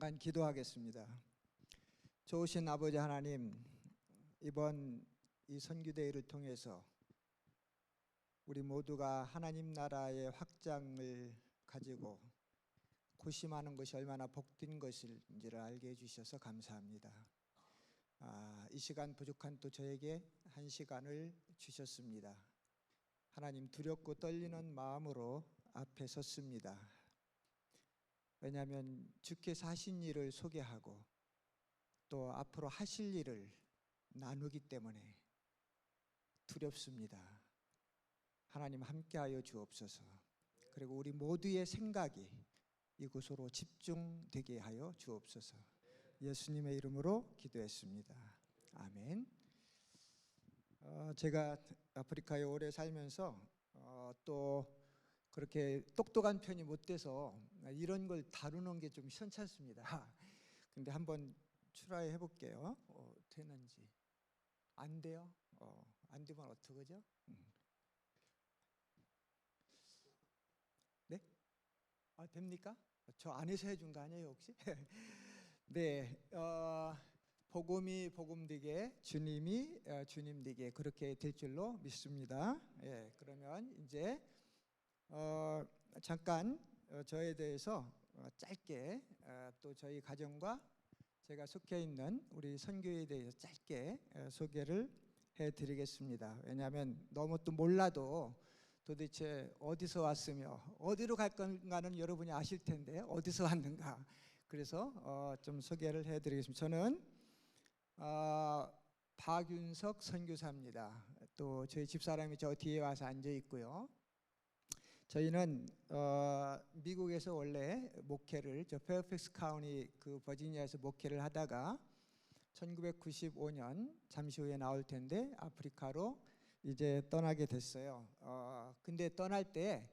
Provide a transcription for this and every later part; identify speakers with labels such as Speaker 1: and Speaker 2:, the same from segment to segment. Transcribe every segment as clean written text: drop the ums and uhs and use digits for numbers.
Speaker 1: 잠깐 기도하겠습니다. 좋으신 아버지 하나님, 이번 이 선교대회를 통해서 우리 모두가 하나님 나라의 확장을 가지고 고심하는 것이 얼마나 복된 것인지를 알게 해주셔서 감사합니다. 이 시간 부족한 또 저에게 한 시간을 주셨습니다. 하나님, 두렵고 떨리는 마음으로 앞에 섰습니다. 왜냐하면 주께서 하신 일을 소개하고 또 앞으로 하실 일을 나누기 때문에 두렵습니다. 하나님, 함께하여 주옵소서. 그리고 우리 모두의 생각이 이곳으로 집중되게 하여 주옵소서. 예수님의 이름으로 기도했습니다. 아멘. 제가 아프리카에 오래 살면서 또 그렇게 똑똑한 편이 못 돼서 이런 걸 다루는 게 좀 시원찮습니다. 근데 한번 트라이 해볼게요. 되는지. 안 돼요? 안 되면 어떡하죠? 네? 됩니까? 저 안에서 해준 거 아니에요 혹시? 네, 복음이 복음되게, 주님이 주님 되게, 그렇게 될 줄로 믿습니다. 예, 그러면 이제 잠깐 저에 대해서 짧게 또 저희 가정과 제가 속해 있는 우리 선교에 대해서 짧게 소개를 해드리겠습니다. 왜냐하면 너무 또 몰라도 도대체 어디서 왔으며 어디로 갈 건가는 여러분이 아실 텐데 어디서 왔는가. 그래서 좀 소개를 해드리겠습니다. 저는 박윤석 선교사입니다. 또 저희 집사람이 저 뒤에 와서 앉아 있고요. 저희는 미국에서 원래 목회를, 저 페어팩스 카운티 그 버지니아에서 목회를 하다가 1995년 잠시 후에 나올 텐데 아프리카로 이제 떠나게 됐어요. 근데 떠날 때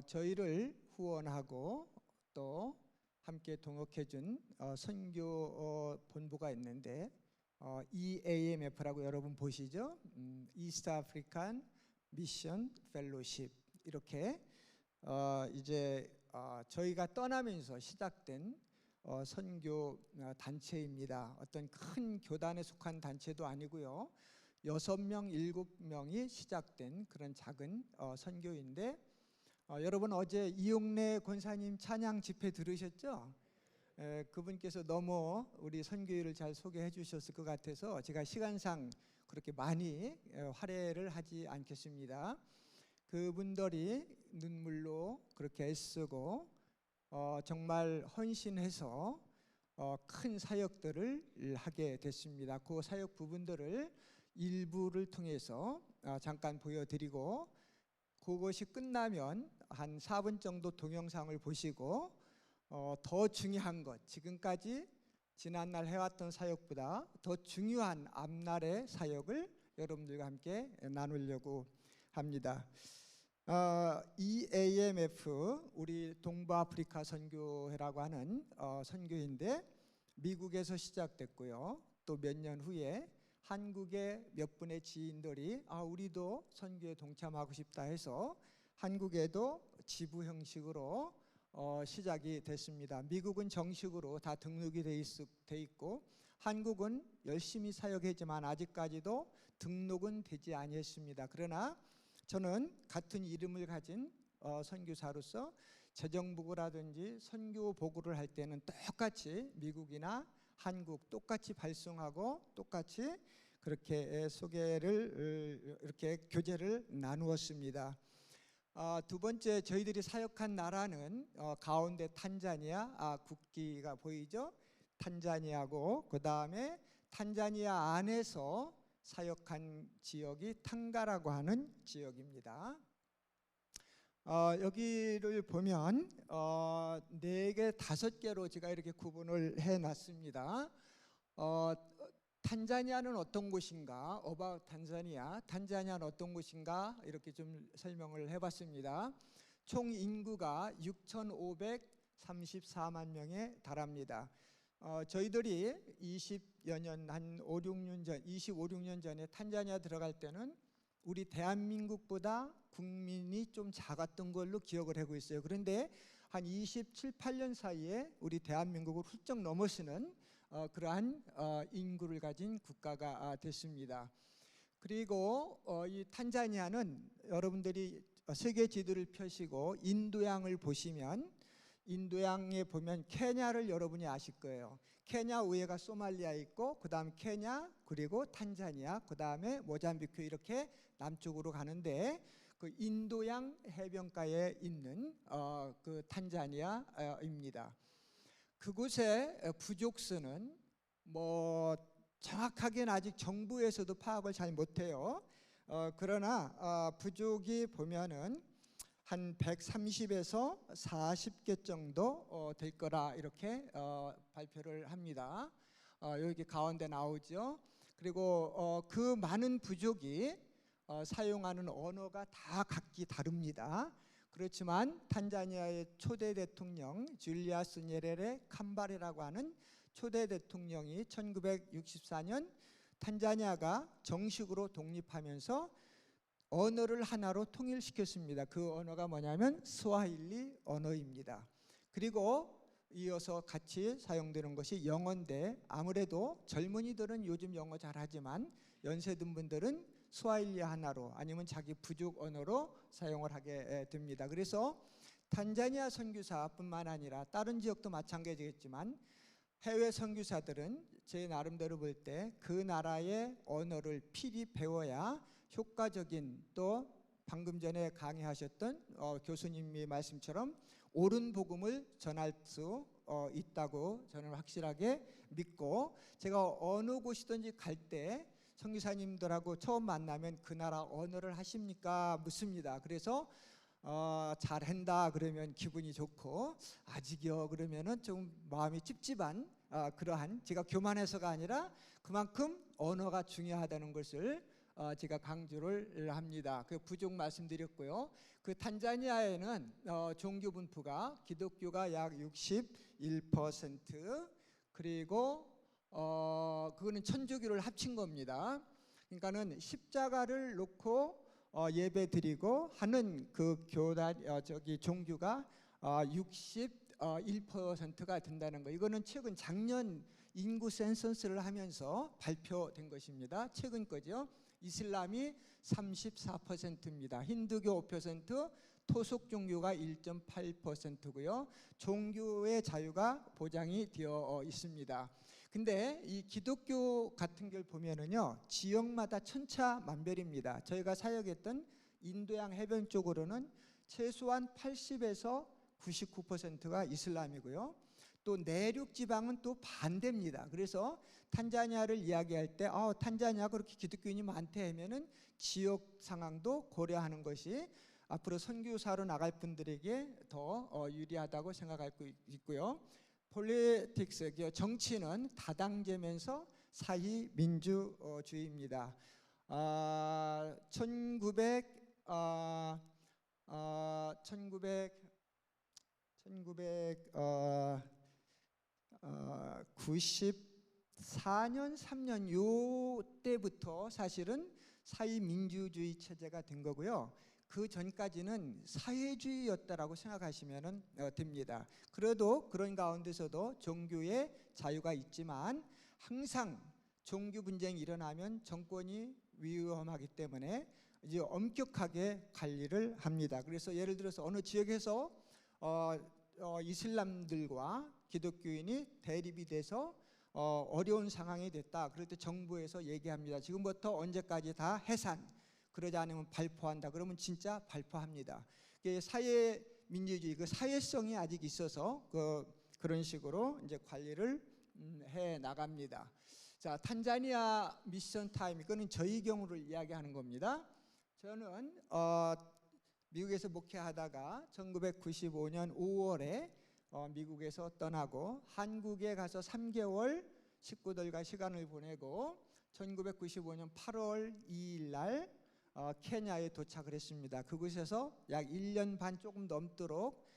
Speaker 1: 저희를 후원하고 또 함께 동역해준 선교 본부가 있는데 EAMF라고 여러분 보시죠? East African Mission Fellowship. 이렇게 이제 저희가 떠나면서 시작된 선교 단체입니다. 어떤 큰 교단에 속한 단체도 아니고요. 6명, 7명이 시작된 그런 작은 선교인데 여러분 어제 이용래 권사님 찬양 집회 들으셨죠? 그분께서 너무 우리 선교회를 잘 소개해 주셨을 것 같아서 제가 시간상 그렇게 많이 할애를 하지 않겠습니다. 그분들이 눈물로 그렇게 애쓰고 정말 헌신해서 큰 사역들을 하게 됐습니다. 그 사역 부분들을 일부를 통해서 잠깐 보여드리고 그것이 끝나면 한 4분 정도 동영상을 보시고 더 중요한 것, 지금까지 지난날 해왔던 사역보다 더 중요한 앞날의 사역을 여러분들과 함께 나누려고 합니다. EAMF, 우리 동부아프리카 선교회라고 하는 선교인데 미국에서 시작됐고요. 또 몇 년 후에 한국의 몇 분의 지인들이 우리도 선교에 동참하고 싶다 해서 한국에도 지부 형식으로 시작이 됐습니다. 미국은 정식으로 다 등록이 돼 있고 한국은 열심히 사역했지만 아직까지도 등록은 되지 아니했습니다. 그러나 저는 같은 이름을 가진 선교사로서 재정보고라든지 선교 보고를 할 때는 똑같이 미국이나 한국 똑같이 발송하고 똑같이 그렇게 소개를 이렇게 교제를 나누었습니다. 두 번째, 저희들이 사역한 나라는 가운데 탄자니아 국기가 보이죠? 탄자니아고 그 다음에 탄자니아 안에서 사역한 지역이 탕가라고 하는 지역입니다. 여기를 보면 4개, 5개로 제가 이렇게 구분을 해놨습니다. 탄자니아는 어떤 곳인가? About 탄자니아. 탄자니아는 어떤 곳인가? 이렇게 좀 설명을 해봤습니다. 총 인구가 6,534만 명에 달합니다. 저희들이 20여 년, 한 5, 6년 전, 25, 6년 전에 탄자니아 들어갈 때는 우리 대한민국보다 국민이 좀 작았던 걸로 기억을 하고 있어요. 그런데 한 27, 8년 사이에 우리 대한민국을 훌쩍 넘어서는 그러한 인구를 가진 국가가 됐습니다. 그리고 이 탄자니아는 여러분들이 세계 지도를 펴시고 인도양을 보시면 인도양에 보면 케냐를 여러분이 아실 거예요. 케냐 위에가 소말리아 있고 그 다음 케냐 그리고 탄자니아 그 다음에 모잠비크 이렇게 남쪽으로 가는데 그 인도양 해변가에 있는 그 탄자니아입니다. 그곳의 부족수는 뭐 정확하게는 아직 정부에서도 파악을 잘 못해요. 그러나 부족이 보면은 한 130에서 40개 정도 될 거라 이렇게 발표를 합니다. 여기 가운데 나오죠. 그리고 그 많은 부족이 사용하는 언어가 다 각기 다릅니다. 그렇지만 탄자니아의 초대 대통령 줄리아스 녀레레 캄바레라고 하는 초대 대통령이 1964년 탄자니아가 정식으로 독립하면서 언어를 하나로 통일시켰습니다. 그 언어가 뭐냐면 스와힐리 언어입니다. 그리고 이어서 같이 사용되는 것이 영어인데 아무래도 젊은이들은 요즘 영어 잘하지만 연세 든 분들은 스와힐리 하나로 아니면 자기 부족 언어로 사용을 하게 됩니다. 그래서 탄자니아 선교사뿐만 아니라 다른 지역도 마찬가지겠지만 해외 선교사들은 제 나름대로 볼 때 그 나라의 언어를 필히 배워야 효과적인 또 방금 전에 강의하셨던 교수님의 말씀처럼 옳은 복음을 전할 수 있다고 저는 확실하게 믿고 제가 어느 곳이든지 갈 때 선교사님들하고 처음 만나면 그 나라 언어를 하십니까? 묻습니다. 그래서 잘한다 그러면 기분이 좋고 아직이요 그러면은 좀 마음이 찝찝한 그러한 제가 교만해서가 아니라 그만큼 언어가 중요하다는 것을 제가 강조를 합니다. 그 부족 말씀드렸고요. 그 탄자니아에는 종교 분포가 기독교가 약 61% 그리고 그거는 천주교를 합친 겁니다. 그러니까는 십자가를 놓고 예배 드리고 하는 그 교단 종교가 61%가 된다는 거. 이거는 최근 작년 인구 센서스를 하면서 발표된 것입니다. 최근 거죠. 이슬람이 34%입니다. 힌두교 5%, 토속 종교가 1.8%고요. 종교의 자유가 보장이 되어 있습니다. 근데 이 기독교 같은 걸 보면은요 지역마다 천차만별입니다. 저희가 사역했던 인도양 해변 쪽으로는 최소한 80에서 99%가 이슬람이고요. 또 내륙 지방은 또 반대입니다. 그래서 탄자니아를 이야기할 때 탄자니아 그렇게 기독교인이 많대 하면은 지역 상황도 고려하는 것이 앞으로 선교사로 나갈 분들에게 더 유리하다고 생각할 수 있고요. 폴리틱스, 정치는 다당제면서 사회 민주주의입니다. 1994년 3년 요 때부터 사실은 사회민주주의 체제가 된 거고요. 그 전까지는 사회주의였다라고 생각하시면 됩니다. 그래도 그런 가운데서도 종교의 자유가 있지만 항상 종교 분쟁이 일어나면 정권이 위험하기 때문에 이제 엄격하게 관리를 합니다. 그래서 예를 들어서 어느 지역에서 이슬람들과 기독교인이 대립이 돼서 어려운 상황이 됐다. 그럴 때 정부에서 얘기합니다. 지금부터 언제까지 다 해산. 그러지 않으면 발포한다. 그러면 진짜 발포합니다. 사회 민주주의 그 사회성이 아직 있어서 그런 식으로 이제 관리를 해 나갑니다. 자, 탄자니아 미션 타임 이거는 저희 경우를 이야기하는 겁니다. 저는 미국에서 목회하다가 1995년 5월에 미국에서 떠나고 한국에 가서 3개월 식구들과 시간을 보내고 1995년 8월 2일 날 케냐에 도착을 했습니다. 그곳에서 약 1년 반 조금 넘도록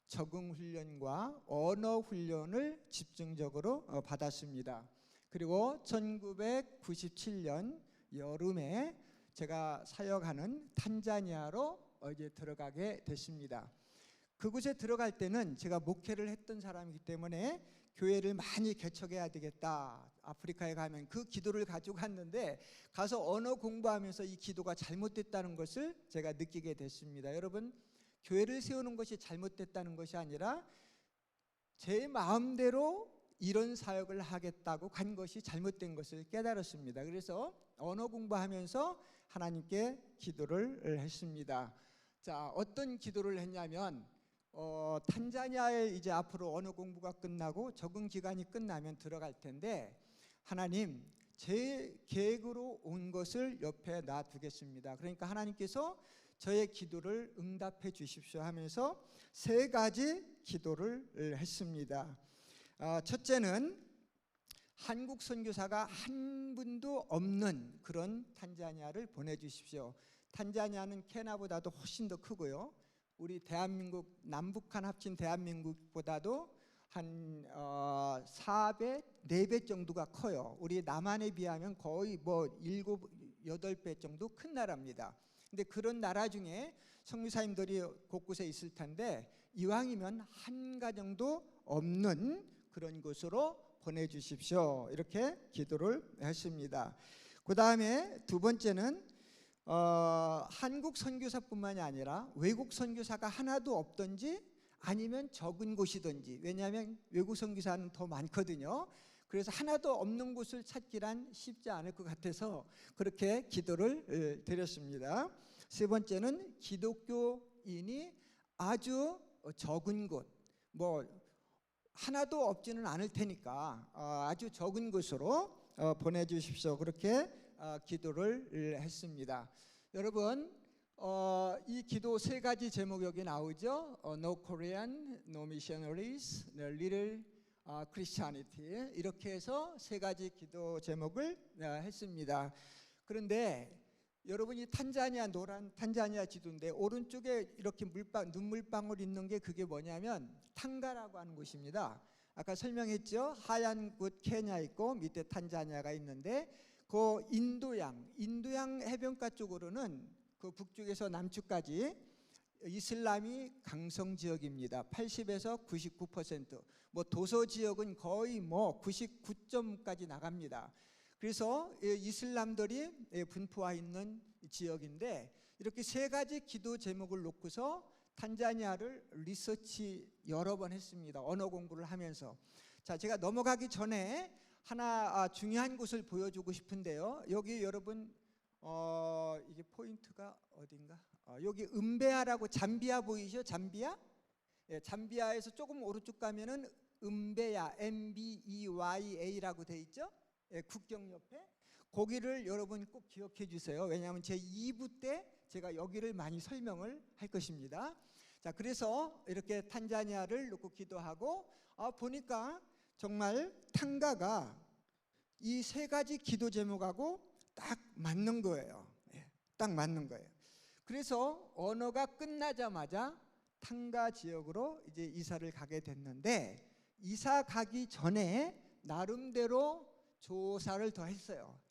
Speaker 1: 적응 훈련과 언어 훈련을 집중적으로 받았습니다. 그리고 1997년 여름에 제가 사역하는 탄자니아로 이제 들어가게 됐습니다. 그곳에 들어갈 때는 제가 목회를 했던 사람이기 때문에 교회를 많이 개척해야 되겠다. 아프리카에 가면 그 기도를 가지고 갔는데 가서 언어 공부하면서 이 기도가 잘못됐다는 것을 제가 느끼게 됐습니다. 여러분, 교회를 세우는 것이 잘못됐다는 것이 아니라 제 마음대로 이런 사역을 하겠다고 간 것이 잘못된 것을 깨달았습니다. 그래서 언어 공부하면서 하나님께 기도를 했습니다. 자, 어떤 기도를 했냐면 탄자니아에 이제 앞으로 언어 공부가 끝나고 적응 기간이 끝나면 들어갈 텐데, 하나님, 제 계획으로 온 것을 옆에 놔두겠습니다. 그러니까 하나님께서 저의 기도를 응답해 주십시오 하면서 세 가지 기도를 했습니다. 첫째는 한국 선교사가 한 분도 없는 그런 탄자니아를 보내주십시오. 탄자니아는 케냐보다도 훨씬 더 크고요, 우리 대한민국 남북한 합친 대한민국보다도 한 4배 정도가 커요. 우리 남한에 비하면 거의 뭐 7, 8배 정도 큰 나라입니다. 근데 그런 나라 중에 선교사님들이 곳곳에 있을 텐데 이왕이면 한 가정도 없는 그런 곳으로 보내주십시오. 이렇게 기도를 했습니다. 그 다음에 두 번째는 한국 선교사뿐만이 아니라 외국 선교사가 하나도 없든지 아니면 적은 곳이든지, 왜냐하면 외국 선교사는 더 많거든요. 그래서 하나도 없는 곳을 찾기란 쉽지 않을 것 같아서 그렇게 기도를 드렸습니다. 세 번째는 기독교인이 아주 적은 곳, 뭐 하나도 없지는 않을 테니까 아주 적은 곳으로 보내주십시오. 그렇게 기도를 했습니다. 여러분, 이 기도 세 가지 제목 여기 나오죠. No Korean, No Missionaries, Little Christianity, 이렇게 해서 세 가지 기도 제목을 했습니다. 그런데 여러분이 탄자니아, 노란 탄자니아 지도인데 오른쪽에 이렇게 눈물방울 있는 게 그게 뭐냐면 탕가라고 하는 곳입니다. 아까 설명했죠. 하얀 곳 케냐 있고 밑에 탄자니아가 있는데 그 인도양 해변가 쪽으로는 그 북쪽에서 남쪽까지 이슬람이 강성 지역입니다. 80에서 99%. 뭐 도서 지역은 거의 뭐 99점까지 나갑니다. 그래서 이슬람들이 분포와 있는 지역인데 이렇게 세 가지 기도 제목을 놓고서 탄자니아를 리서치 여러 번 했습니다. 언어 공부를 하면서. 자, 제가 넘어가기 전에 하나 중요한 곳을 보여주고 싶은데요. 여기 여러분 이게 포인트가 어딘가? 여기 음베아라고, 잠비아 보이죠? 잠비아? 예, 잠비아에서 조금 오른쪽 가면은 음베야, MBEYA라고 돼 있죠? 예, 국경 옆에. 거기를 여러분 꼭 기억해 주세요. 왜냐하면 제 2부 때 제가 여기를 많이 설명을 할 것입니다. 자, 그래서 이렇게 탄자니아를 놓고 기도하고 보니까 정말 탕가가 이 세 가지 기도 제목하고 딱 맞는 거예요. 예, 딱 맞는 거예요. 그래서 언어가 끝나자마자 탕가 지역으로 이제 이사를 가게 됐는데, 이사 가기 전에 나름대로 조사를 더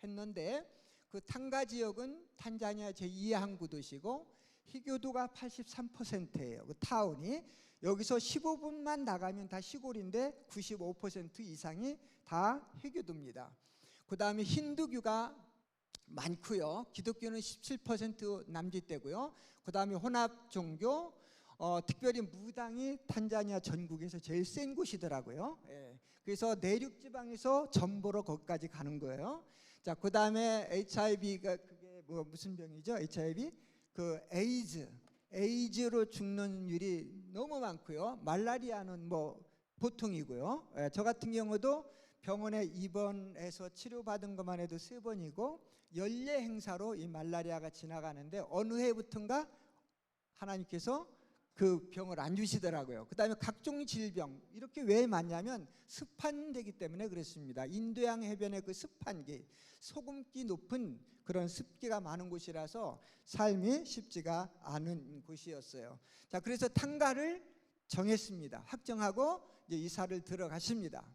Speaker 1: 했는데 그 탕가 지역은 탄자니아 제2의 항구 도시고 희교도가 83%예요. 그 타운이. 여기서 15분만 나가면 다 시골인데 95% 이상이 다 희교도입니다. 그 다음에 힌두교가 많고요. 기독교는 17% 남짓되고요. 그 다음에 혼합 종교, 특별히 무당이 탄자니아 전국에서 제일 센 곳이더라고요. 예. 그래서 내륙 지방에서 전보로 거기까지 가는 거예요. 자, 그 다음에 HIV가 그게 뭐 무슨 병이죠? HIV 그 에이즈로 죽는 일이 너무 많고요. 말라리아는 뭐 보통이고요. 예, 저 같은 경우도 병원에 입원해서 치료받은 것만 해도 3번이고 연례 행사로 이 말라리아가 지나가는데 어느 해부턴가 하나님께서 그 병을 안 주시더라고요. 그 다음에 각종 질병, 이렇게 왜 많냐면 습한되기 때문에 그렇습니다. 인도양 해변의 그 습한기, 소금기 높은 그런 습기가 많은 곳이라서 삶이 쉽지가 않은 곳이었어요. 자, 그래서 탕가를 정했습니다. 확정하고 이제 이사를 들어가십니다.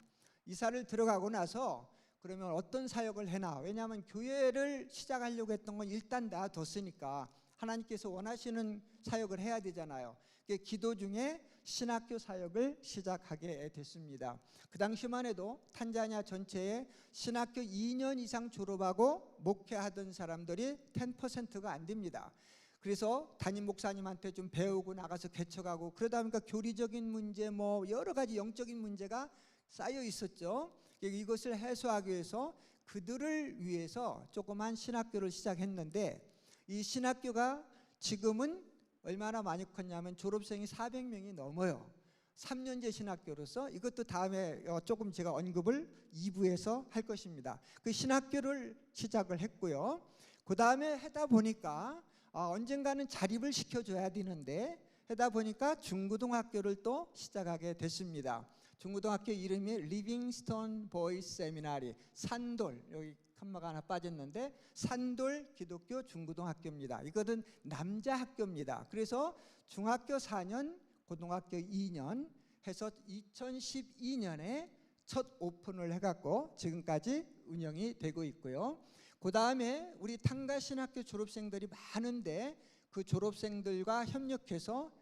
Speaker 1: 이사를 들어가고 나서 그러면 어떤 사역을 해나, 왜냐하면 교회를 시작하려고 했던 건 일단 놔뒀으니까 하나님께서 원하시는 사역을 해야 되잖아요. 기도 중에 신학교 사역을 시작하게 됐습니다. 그 당시만 해도 탄자니아 전체에 신학교 2년 이상 졸업하고 목회하던 사람들이 10%가 안 됩니다. 그래서 담임 목사님한테 좀 배우고 나가서 개척하고 그러다 보니까 교리적인 문제 뭐 여러 가지 영적인 문제가 쌓여 있었죠. 이것을 해소하기 위해서 그들을 위해서 조그만 신학교를 시작했는데 이 신학교가 지금은 얼마나 많이 컸냐면 졸업생이 400명이 넘어요. 3년제 신학교로서 이것도 다음에 조금 제가 언급을 2부에서 할 것입니다. 그 신학교를 시작을 했고요. 그 다음에 하다 보니까 언젠가는 자립을 시켜줘야 되는데 하다 보니까 중고등학교를 또 시작하게 됐습니다. 중고등학교 이름이 리빙스턴 보이스 세미나리, 산돌, 여기 컴마가 하나 빠졌는데 산돌 기독교 중고등학교입니다. 이것은 남자 학교입니다. 그래서 중학교 4년, 고등학교 2년 해서 2012년에 첫 오픈을 해갖고 지금까지 운영이 되고 있고요. 그 다음에 우리 탕가신학교 졸업생들이 많은데 그 졸업생들과 협력해서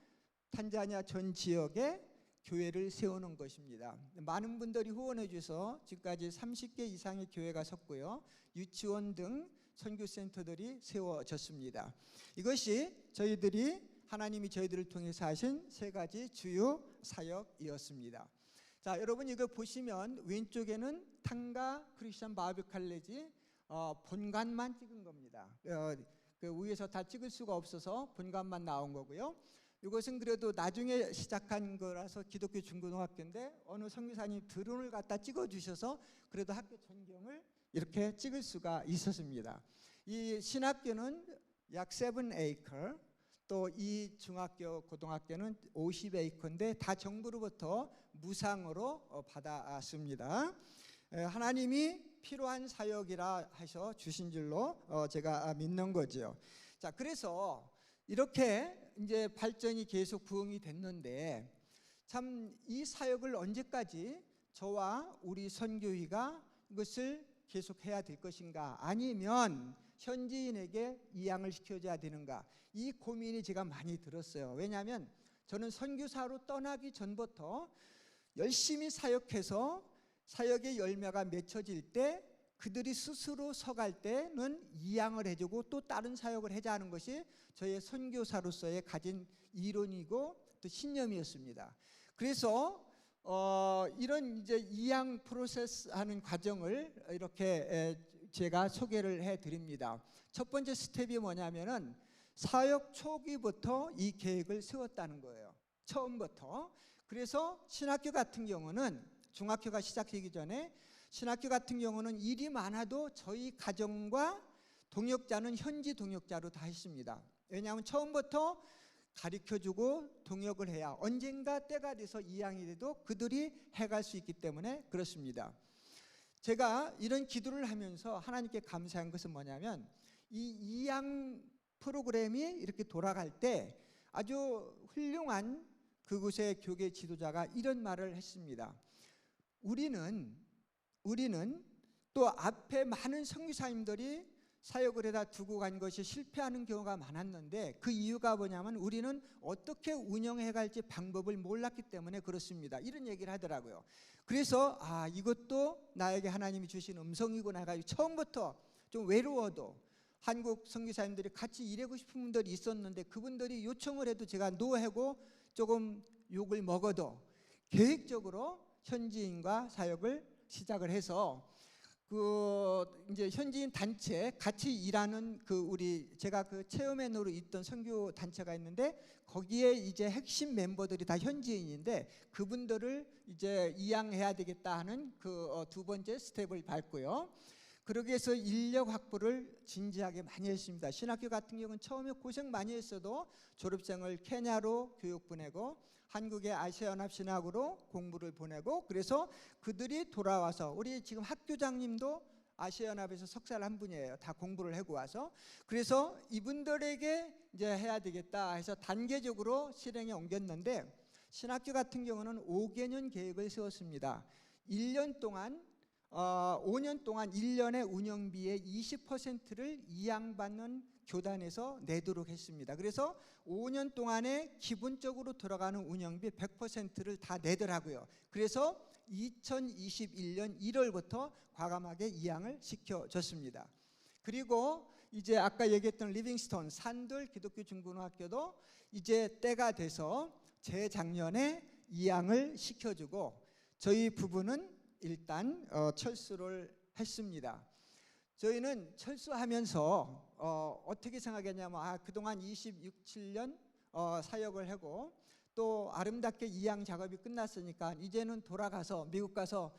Speaker 1: 탄자니아 전 지역에 교회를 세우는 것입니다. 많은 분들이 후원해 주셔서 지금까지 30개 이상의 교회가 섰고요. 유치원 등 선교센터들이 세워졌습니다. 이것이 하나님이 저희들을 통해서 하신 세 가지 주요 사역이었습니다. 자, 여러분 이거 보시면 왼쪽에는 탕가 크리스천 바이블 칼리지 본관만 찍은 겁니다. 그 위에서 다 찍을 수가 없어서 본관만 나온 거고요. 이것은 그래도 나중에 시작한 거라서 기독교 중고등학교인데 어느 선교사님 드론을 갖다 찍어주셔서 그래도 학교 전경을 이렇게 찍을 수가 있었습니다. 이 신학교는 약 7에이커, 또 이 중학교 고등학교는 50에이커인데 다 정부로부터 무상으로 받아왔습니다. 하나님이 필요한 사역이라 하셔 주신 줄로 제가 믿는 거죠. 자, 그래서 이렇게 이제 발전이 계속 부흥이 됐는데 참 이 사역을 언제까지 저와 우리 선교회가 이것을 계속해야 될 것인가, 아니면 현지인에게 이양을 시켜줘야 되는가, 이 고민이 제가 많이 들었어요. 왜냐하면 저는 선교사로 떠나기 전부터 열심히 사역해서 사역의 열매가 맺혀질 때 그들이 스스로 서갈 때는 이양을 해주고 또 다른 사역을 하자 하는 것이 저의 선교사로서의 가진 이론이고 또 신념이었습니다. 그래서 이런 이제 이양 프로세스 하는 과정을 이렇게 제가 소개를 해드립니다. 첫 번째 스텝이 뭐냐면은 사역 초기부터 이 계획을 세웠다는 거예요. 처음부터. 그래서 신학교 같은 경우는 중학교가 시작되기 전에 신학교 같은 경우는 일이 많아도 저희 가정과 동역자는 현지 동역자로 다 했습니다. 왜냐하면 처음부터 가르쳐주고 동역을 해야 언젠가 때가 돼서 이양이 돼도 그들이 해갈 수 있기 때문에 그렇습니다. 제가 이런 기도를 하면서 하나님께 감사한 것은 뭐냐면 이 이양 프로그램이 이렇게 돌아갈 때 아주 훌륭한 그곳의 교계 지도자가 이런 말을 했습니다. 우리는 또 앞에 많은 선교사님들이 사역을 해다 두고 간 것이 실패하는 경우가 많았는데 그 이유가 뭐냐면 우리는 어떻게 운영해 갈지 방법을 몰랐기 때문에 그렇습니다. 이런 얘기를 하더라고요. 그래서 이것도 나에게 하나님이 주신 음성이구나 해가지고 처음부터 좀 외로워도 한국 선교사님들이 같이 일하고 싶은 분들이 있었는데 그분들이 요청을 해도 제가 노하고 조금 욕을 먹어도 계획적으로 현지인과 사역을 시작을 해서 이제 현지인 단체 같이 일하는 제가 체험맨으로 있던 선교 단체가 있는데 거기에 이제 핵심 멤버들이 다 현지인인데 그분들을 이제 이양해야 되겠다 하는 두 번째 스텝을 밟고요. 그러기 위해서 인력 확보를 진지하게 많이 했습니다. 신학교 같은 경우는 처음에 고생 많이 했어도 졸업생을 케냐로 교육 보내고 한국의 아시아연합 신학으로 공부를 보내고 그래서 그들이 돌아와서 우리 지금 학교장님도 아시아연합에서 석사를 한 분이에요. 다 공부를 하고 와서 그래서 이분들에게 이제 해야 되겠다 해서 단계적으로 실행에 옮겼는데 신학교 같은 경우는 5개년 계획을 세웠습니다. 5년 동안 1년의 운영비의 20%를 이양받는 교단에서 내도록 했습니다. 그래서 5년 동안에 기본적으로 들어가는 운영비 100%를 다 내더라고요. 그래서 2021년 1월부터 과감하게 이양을 시켜줬습니다. 그리고 이제 아까 얘기했던 리빙스톤 산들 기독교 중고등학교도 이제 때가 돼서 재작년에 이양을 시켜주고 저희 부부는 일단 철수를 했습니다. 저희는 철수하면서 어떻게 생각했냐면 그동안 27년 사역을 하고 또 아름답게 이양 작업이 끝났으니까 이제는 돌아가서 미국 가서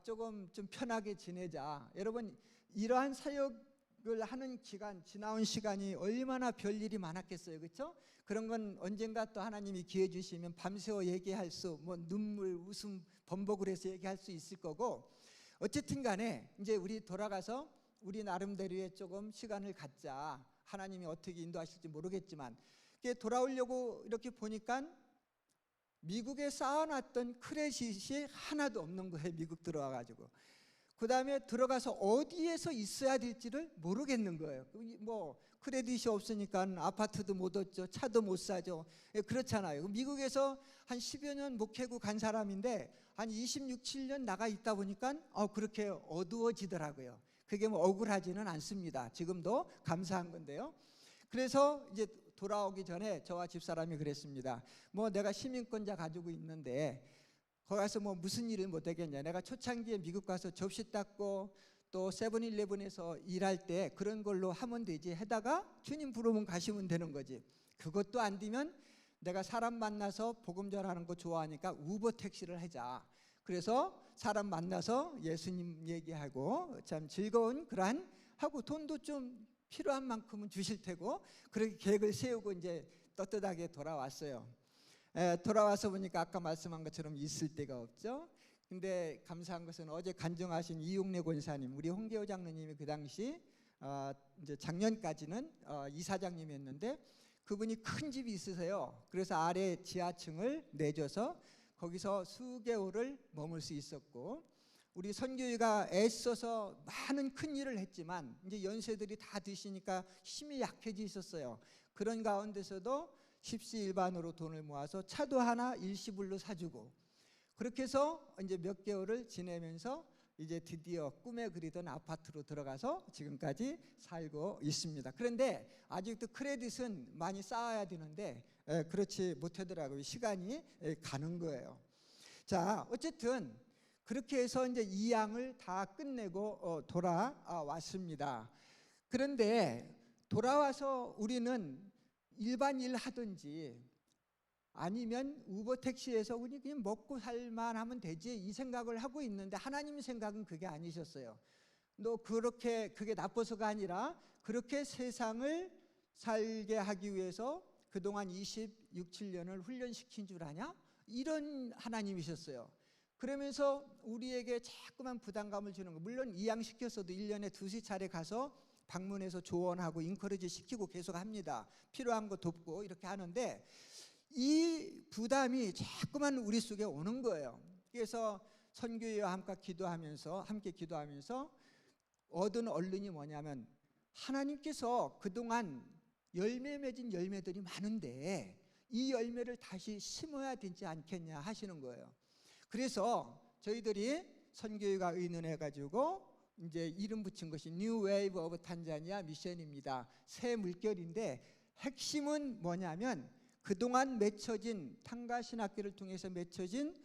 Speaker 1: 조금 좀 편하게 지내자. 여러분 이러한 사역을 하는 기간 지나온 시간이 얼마나 별일이 많았겠어요, 그렇죠? 그런 건 언젠가 또 하나님이 기회 주시면 밤새워 얘기할 수, 뭐 눈물, 웃음, 번복을 해서 얘기할 수 있을 거고 어쨌든 간에 이제 우리 돌아가서 우리 나름대로의 조금 시간을 갖자. 하나님이 어떻게 인도하실지 모르겠지만 돌아오려고 이렇게 보니까 미국에 쌓아놨던 크레딧이 하나도 없는 거예요. 미국 들어와가지고 그 다음에 들어가서 어디에서 있어야 될지를 모르겠는 거예요. 뭐 크레딧이 없으니까 아파트도 못 얻죠, 차도 못 사죠. 그렇잖아요. 미국에서 한 10여 년 목회고 간 사람인데 한 26, 7년 나가 있다 보니까 그렇게 어두워지더라고요. 그게 뭐 억울하지는 않습니다. 지금도 감사한 건데요. 그래서 이제 돌아오기 전에 저와 집사람이 그랬습니다. 뭐 내가 시민권자 가지고 있는데 거기 가서 뭐 무슨 일을 못 하겠냐. 내가 초창기에 미국 가서 접시 닦고 또 세븐일레븐에서 일할 때 그런 걸로 하면 되지. 해다가 주님 부르면 가시면 되는 거지. 그것도 안 되면 내가 사람 만나서 복음 전하는 거 좋아하니까 우버 택시를 하자. 그래서 사람 만나서 예수님 얘기하고 참 즐거운 그러한 하고 돈도 좀 필요한 만큼은 주실 테고 그렇게 계획을 세우고 이제 떳떳하게 돌아왔어요. 돌아와서 보니까 아까 말씀한 것처럼 있을 데가 없죠. 근데 감사한 것은 어제 간증하신 이용래 권사님, 우리 홍계호 장로님이 그 당시 이제 작년까지는 이사장님이었는데 그분이 큰 집이 있으세요. 그래서 아래 지하층을 내줘서 거기서 수개월을 머물 수 있었고 우리 선교회가 애써서 많은 큰 일을 했지만 이제 연세들이 다 드시니까 힘이 약해지셨어요. 그런 가운데서도 십시일반으로 돈을 모아서 차도 하나 일시불로 사주고 그렇게 해서 이제 몇 개월을 지내면서 이제 드디어 꿈에 그리던 아파트로 들어가서 지금까지 살고 있습니다. 그런데 아직도 크레딧은 많이 쌓아야 되는데 그렇지 못하더라고요. 시간이 가는 거예요. 자, 어쨌든 그렇게 해서 이제 이양을 다 끝내고 돌아왔습니다. 그런데 돌아와서 우리는 일반 일 하든지 아니면 우버 택시에서 그냥 먹고 살만 하면 되지 이 생각을 하고 있는데 하나님 생각은 그게 아니셨어요. 너 그렇게 그게 나빠서가 아니라 그렇게 세상을 살게 하기 위해서 그동안 26, 7년을 훈련시킨 줄 아냐? 이런 하나님이셨어요. 그러면서 우리에게 자꾸만 부담감을 주는 거. 물론 이양시켰어도 1년에 두세 차례 가서 방문해서 조언하고 인커리지 시키고 계속 합니다. 필요한 거 돕고 이렇게 하는데 이 부담이 자꾸만 우리 속에 오는 거예요. 그래서 선교회와 함께 기도하면서 얻은 얼른이 뭐냐면 하나님께서 그동안 열매 맺은 열매들이 많은데 이 열매를 다시 심어야 되지 않겠냐 하시는 거예요. 그래서 저희들이 선교회가 의논해가지고 이제 이름 붙인 것이 New Wave of Tanzania 미션입니다. 새 물결인데 핵심은 뭐냐면 그동안 맺혀진 탕가신학교를 통해서 맺혀진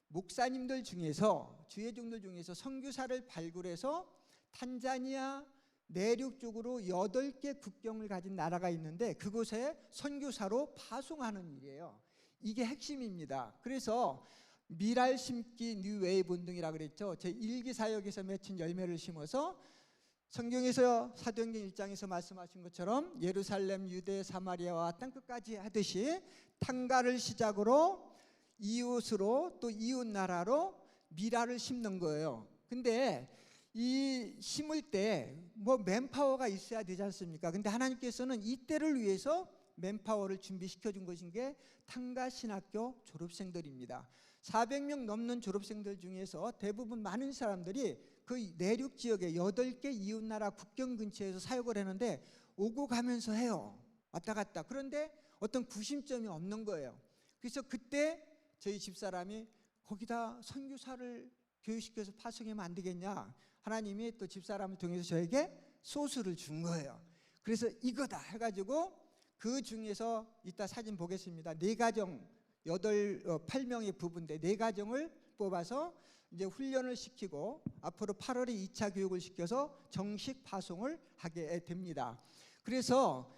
Speaker 1: 목사님들 중에서 주회종들 중에서 선교사를 발굴해서 탄자니아 내륙 쪽으로 8개 국경을 가진 나라가 있는데 그곳에 선교사로 파송하는 일이에요. 이게 핵심입니다. 그래서 미랄 심기 뉴웨이브 운동이라고 그랬죠. 제1기 사역에서 맺힌 열매를 심어서 성경에서 사도행전 1장에서 말씀하신 것처럼 예루살렘, 유대, 사마리아와 땅끝까지 하듯이 탕가를 시작으로 이웃으로 또 이웃 나라로 미랄을 심는 거예요. 근데 이 심을 때 뭐 맨파워가 있어야 되지 않습니까? 근데 하나님께서는 이때를 위해서 맨파워를 준비시켜 준 것인 게 탕가 신학교 졸업생들입니다. 400명 넘는 졸업생들 중에서 대부분 많은 사람들이 그 내륙 지역의 8개 이웃나라 국경 근처에서 사역을 했는데 오고 가면서 해요. 왔다 갔다. 그런데 어떤 구심점이 없는 거예요. 그래서 그때 저희 집사람이 거기다 선교사를 교육시켜서 파송하면 안 되겠냐. 하나님이 또 집사람을 통해서 저에게 소스를 준 거예요. 그래서 이거다 해가지고 그 중에서 이따 사진 보겠습니다. 4가정 8명의 부부인데 4가정을 뽑아서 이제 훈련을 시키고 앞으로 8월에 2차 교육을 시켜서 정식 파송을 하게 됩니다. 그래서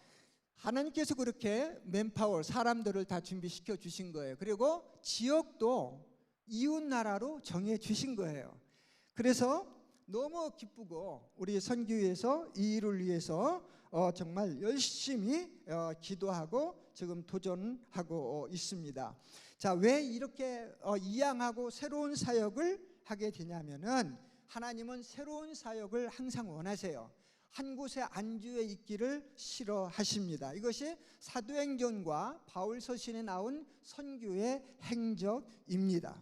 Speaker 1: 하나님께서 그렇게 맨파워 사람들을 다 준비시켜 주신 거예요. 그리고 지역도 이웃 나라로 정해 주신 거예요. 그래서 너무 기쁘고 우리 선교회에서 이 일을 위해서 정말 열심히 기도하고 지금 도전하고 있습니다. 자, 왜 이렇게 이양하고 새로운 사역을 하게 되냐면은 하나님은 새로운 사역을 항상 원하세요. 한 곳에 안주해 있기를 싫어하십니다. 이것이 사도행전과 바울 서신에 나온 선교의 행적입니다.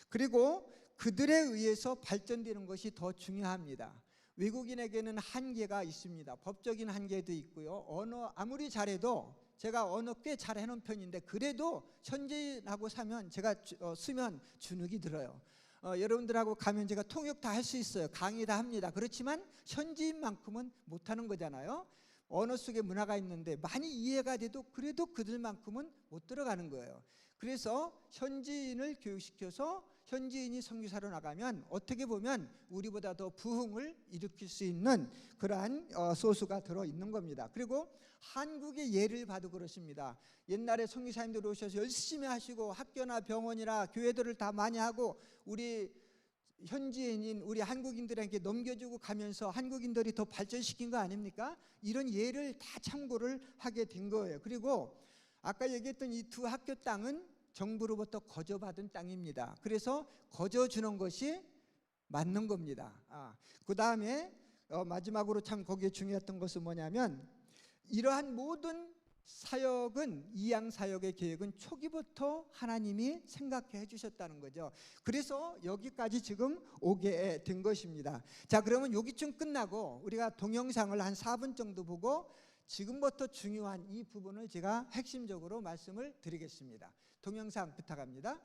Speaker 1: 그리고 그들에 의해서 발전되는 것이 더 중요합니다. 외국인에게는 한계가 있습니다. 법적인 한계도 있고요. 언어 아무리 잘해도 제가 언어 꽤 잘 해놓은 편인데 그래도 현지인하고 쓰면 주눅이 들어요. 여러분들하고 가면 제가 통역 다 할 수 있어요. 강의 다 합니다. 그렇지만 현지인만큼은 못하는 거잖아요. 언어 속에 문화가 있는데 많이 이해가 돼도 그래도 그들만큼은 못 들어가는 거예요. 그래서 현지인을 교육시켜서 현지인이 선교사로 나가면 어떻게 보면 우리보다 더 부흥을 일으킬 수 있는 그러한 소수가 들어있는 겁니다. 그리고 한국의 예를 봐도 그렇습니다. 옛날에 선교사님들 오셔서 열심히 하시고 학교나 병원이나 교회들을 다 많이 하고 우리 현지인인 우리 한국인들에게 넘겨주고 가면서 한국인들이 더 발전시킨 거 아닙니까? 이런 예를 다 참고를 하게 된 거예요. 그리고 아까 얘기했던 이 2 학교 땅은 정부로부터 거저받은 땅입니다. 그래서 거저주는 것이 맞는 겁니다. 그 다음에 마지막으로 참 거기에 중요했던 것은 뭐냐면 이러한 모든 사역은 이양 사역의 계획은 초기부터 하나님이 생각해 주셨다는 거죠. 그래서 여기까지 지금 오게 된 것입니다. 자, 그러면 여기쯤 끝나고 우리가 동영상을 한 4분 정도 보고 지금부터 중요한 이 부분을 제가 핵심적으로 말씀을 드리겠습니다. 동영상 부탁합니다.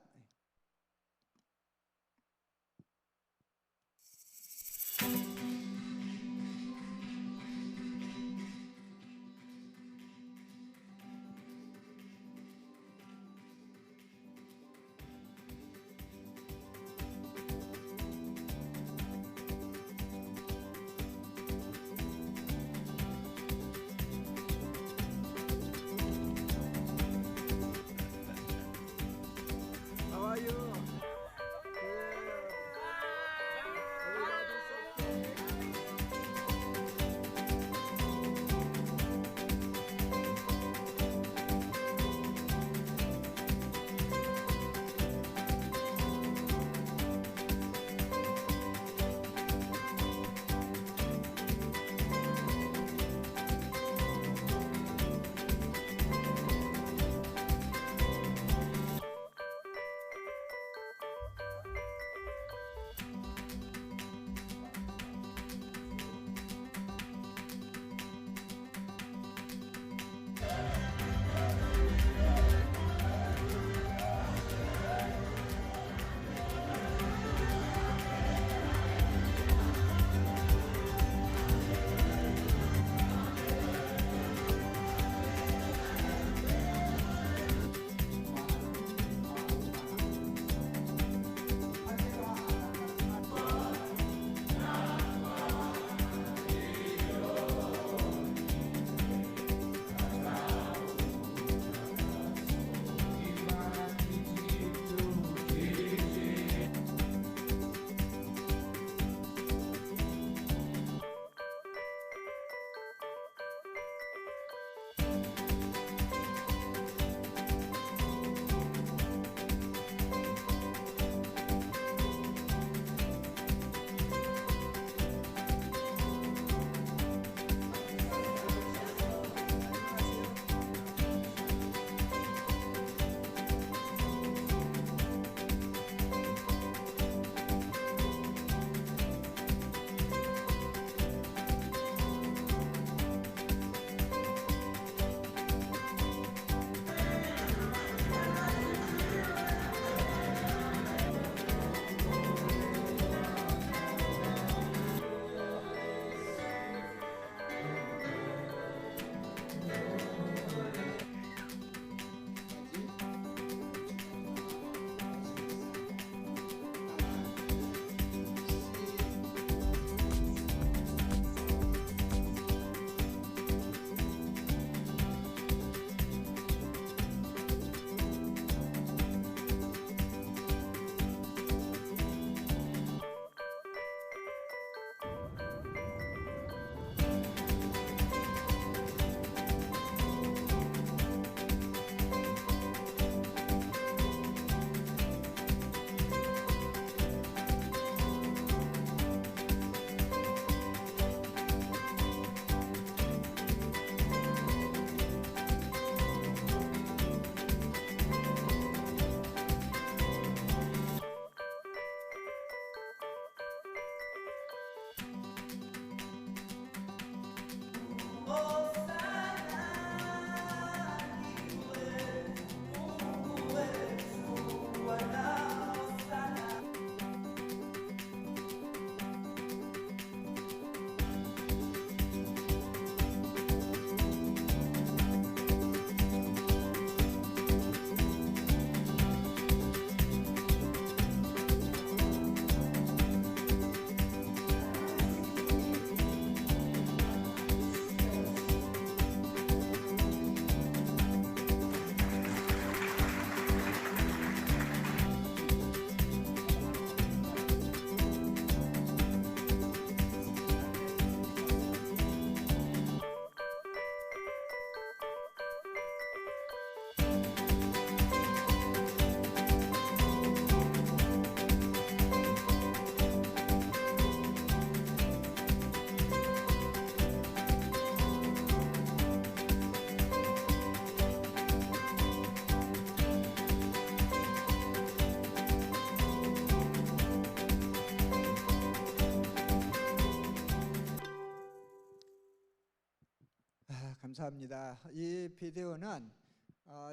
Speaker 1: 감사합니다. 이 비디오는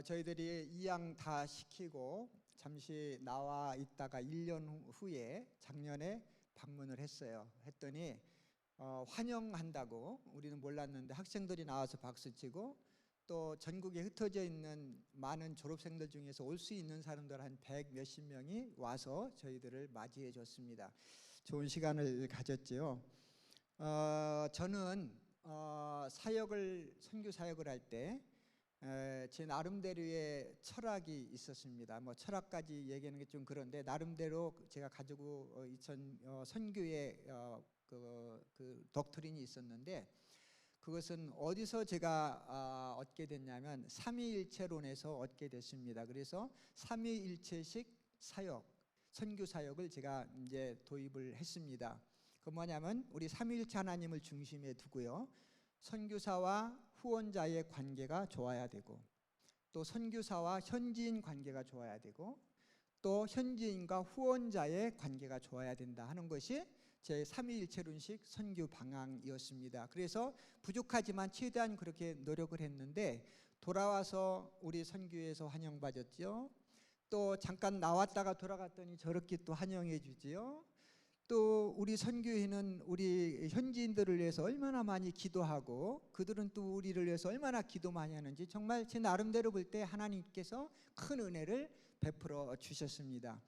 Speaker 1: 저희들이 이양 다 시키고 잠시 나와 있다가 1년 후에 작년에 방문을 했더니 환영한다고, 우리는 몰랐는데 학생들이 나와서 박수치고, 또 전국에 흩어져 있는 많은 졸업생들 중에서 올 수 있는 사람들 한 100 몇십 명이 와서 저희들을 맞이해 줬습니다. 좋은 시간을 가졌죠. 저는 선교 사역을 할 때 제 나름대로의 철학이 있었습니다. 뭐 철학까지 얘기하는 게 좀 그런데, 나름대로 제가 가지고 선교의 그 독트린이 있었는데, 그것은 어디서 제가 얻게 됐냐면 삼위일체론에서 얻게 됐습니다. 그래서 삼위일체식 사역, 선교 사역을 제가 이제 도입을 했습니다. 그 뭐냐면 우리 삼위일체 하나님을 중심에 두고요, 선교사와 후원자의 관계가 좋아야 되고, 또 선교사와 현지인 관계가 좋아야 되고, 또 현지인과 후원자의 관계가 좋아야 된다 하는 것이 제 삼위일체론식 선교 방향이었습니다. 그래서 부족하지만 최대한 그렇게 노력을 했는데, 돌아와서 우리 선교에서 환영받았죠. 또 잠깐 나왔다가 돌아갔더니 저렇게 또 환영해 주지요. 또 우리 선교회는 우리 현지인들을 위해서 얼마나 많이 기도하고, 그들은 또 우리를 위해서 얼마나 기도 많이 하는지, 정말 제 나름대로 볼 때 하나님께서 큰 은혜를 베풀어 주셨습니다.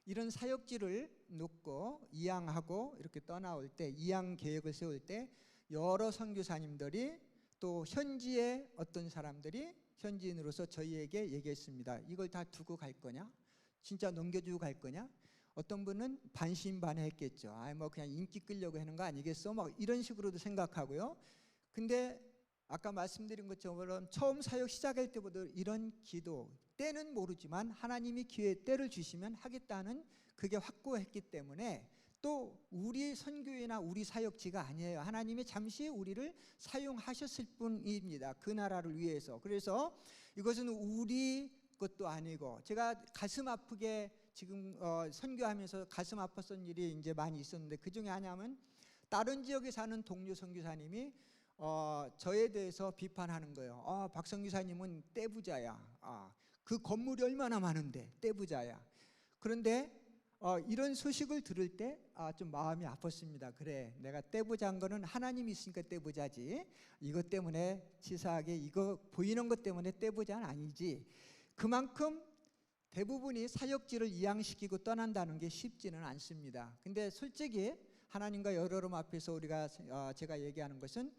Speaker 1: 이런 사역지를 놓고 이양하고 이렇게 떠나올 때, 이양 계획을 세울 때 여러 선교사님들이, 또 현지의 어떤 사람들이 현지인으로서 저희에게 얘기했습니다. 이걸 다 두고 갈 거냐? 진짜 넘겨주고 갈 거냐? 어떤 분은 반신반의했겠죠. 뭐 그냥 인기 끌려고 하는 거 아니겠어? 막 이런 식으로도 생각하고요. 근데 아까 말씀드린 것처럼 처음 사역 시작할 때부터 이런 기도, 때는 모르지만 하나님이 기회 때를 주시면 하겠다는 그게 확고했기 때문에, 또 우리 선교회나 우리 사역지가 아니에요. 하나님이 잠시 우리를 사용하셨을 뿐입니다. 그 나라를 위해서. 그래서 이것은 우리 것도 아니고, 제가 가슴 아프게 지금 선교하면서 가슴 아팠던 일이 이제 많이 있었는데, 그 중에 하나는 다른 지역에 사는 동료 선교사님이 저에 대해서 비판하는 거예요. 박 선교사님은 떼부자야. 그 건물이 얼마나 많은데 떼부자야. 그런데 이런 소식을 들을 때 좀 마음이 아팠습니다. 그래, 내가 떼부자인 거는 하나님이 있으니까 떼부자지, 이것 때문에 치사하게 이거 보이는 것 때문에 떼부자는 아니지. 그만큼 대부분이 사역지를 이양시키고 떠난다는 게 쉽지는 않습니다. 근데 솔직히 하나님과 여러분 앞에서 제가 얘기하는 것은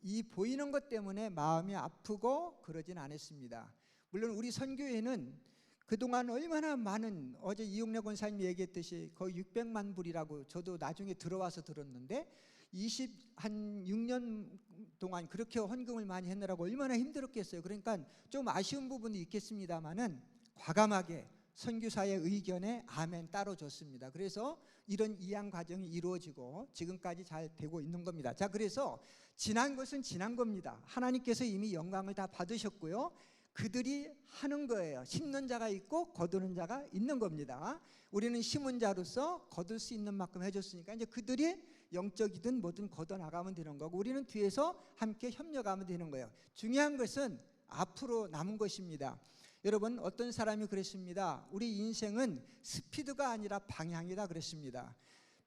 Speaker 1: 이 보이는 것 때문에 마음이 아프고 그러진 않았습니다. 물론 우리 선교회는 그동안 얼마나 많은, 어제 이용래 권사님이 얘기했듯이 거의 600만 불이라고 저도 나중에 들어와서 들었는데, 6년 동안 그렇게 헌금을 많이 했느라고 얼마나 힘들었겠어요. 그러니까 좀 아쉬운 부분이 있겠습니다만은 과감하게 선교사의 의견에 아멘 따로 줬습니다. 그래서 이런 이양 과정이 이루어지고 지금까지 잘 되고 있는 겁니다. 자, 그래서 지난 것은 지난 겁니다. 하나님께서 이미 영광을 다 받으셨고요, 그들이 하는 거예요. 심는 자가 있고 거두는 자가 있는 겁니다. 우리는 심은 자로서 거둘 수 있는 만큼 해줬으니까 이제 그들이 영적이든 뭐든 걷어 나가면 되는 거고, 우리는 뒤에서 함께 협력하면 되는 거예요. 중요한 것은 앞으로 남은 것입니다. 여러분, 어떤 사람이 그랬습니다. 우리 인생은 스피드가 아니라 방향이다 그랬습니다.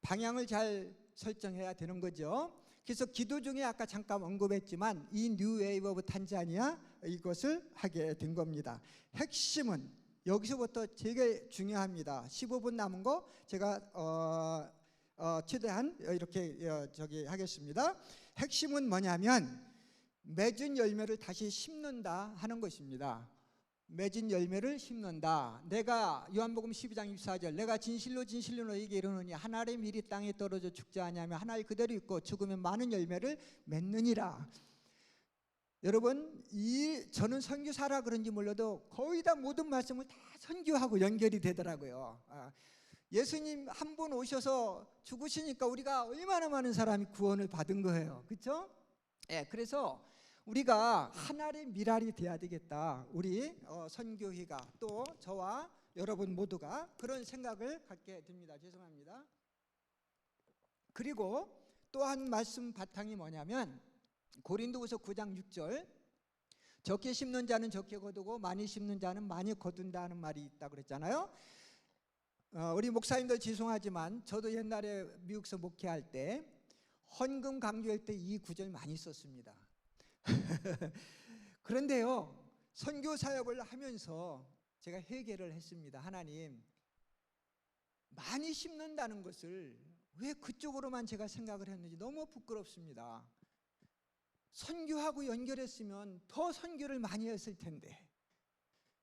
Speaker 1: 방향을 잘 설정해야 되는 거죠. 그래서 기도 중에 아까 잠깐 언급했지만 이 뉴 웨이브 오브 탄자니아, 이것을 하게 된 겁니다. 핵심은 여기서부터 되게 중요합니다. 15분 남은 거 제가 최대한 이렇게 하겠습니다. 핵심은 뭐냐면 맺은 열매를 다시 심는다 하는 것입니다. 맺은 열매를 심는다. 내가 요한복음 12장 24절, 내가 진실로 진실로 너희에게 이르노니 한 알의 밀이 땅에 떨어져 죽지 아니하며 한 알 그대로 있고 죽으면 많은 열매를 맺느니라. 여러분, 저는 선교사라 그런지 몰라도 거의 다 모든 말씀을 다 선교하고 연결이 되더라고요. 예수님 한 분 오셔서 죽으시니까 우리가 얼마나 많은 사람이 구원을 받은 거예요. 그렇죠? 그래서 우리가 하나의 미랄이 돼야 되겠다. 우리 선교회가, 또 저와 여러분 모두가 그런 생각을 갖게 됩니다. 죄송합니다. 그리고 또 한 말씀 바탕이 뭐냐면 고린도후서 9장 6절, 적게 심는 자는 적게 거두고 많이 심는 자는 많이 거둔다는 말이 있다고 그랬잖아요. 우리 목사님들 죄송하지만 저도 옛날에 미국서 목회할 때 헌금 강조할 때 이 구절 많이 썼습니다. 그런데요, 선교 사역을 하면서 제가 회개를 했습니다. 하나님, 많이 심는다는 것을 왜 그쪽으로만 제가 생각을 했는지 너무 부끄럽습니다. 선교하고 연결했으면 더 선교를 많이 했을 텐데.